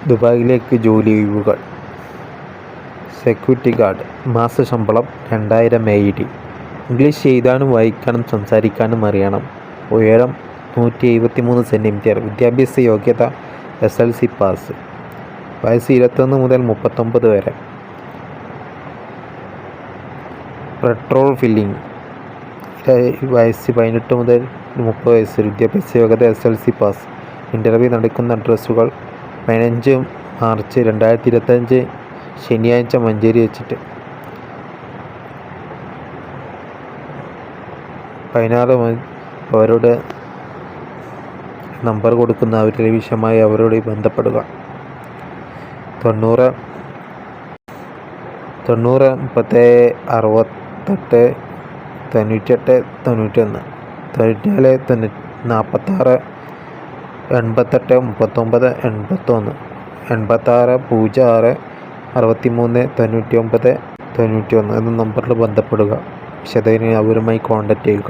ദുബായിലേക്ക് ജോലി ഒഴിവുകൾ. സെക്യൂരിറ്റി ഗാർഡ്, മാസശമ്പളം 2000 AED. ഇംഗ്ലീഷ് എഴുതാനും വായിക്കാനും സംസാരിക്കാനും അറിയണം. ഉയരം 173 സെൻറ്റിമീറ്റർ. വിദ്യാഭ്യാസ യോഗ്യത SLC പാസ്. വയസ്സ് 21 മുതൽ 39 വരെ. Petrol filling. വയസ്സ് 18 മുതൽ 30 വയസ്സ്. വിദ്യാഭ്യാസ യോഗ്യത SLC പാസ്. ഇൻ്റർവ്യൂ നടക്കുന്ന അഡ്രസ്സുകൾ 15 മാർച്ച് 2025 ശനിയാഴ്ച മഞ്ചേരി വെച്ചിട്ട്. 16 അവരുടെ നമ്പർ കൊടുക്കുന്ന അവരുടെ വിഷയമായി അവരോട് ബന്ധപ്പെടുക. 90 37 68 98 91 94 46 88 39 81 86 06 63 99 91 എന്ന നമ്പറിൽ ബന്ധപ്പെടുക. വിശദമായി അവരുമായി കോൺടാക്റ്റ് ചെയ്യുക.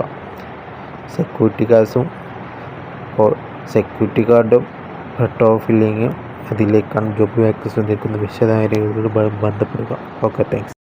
സെക്യൂരിറ്റി ഗാർഡും പെട്രോൾ ഫില്ലിങ്ങും അതിലേക്കാണ് ജോബ് വാക്കൻസി നിൽക്കുന്നത്. വിശദമായി ബന്ധപ്പെടുക. Okay, thanks.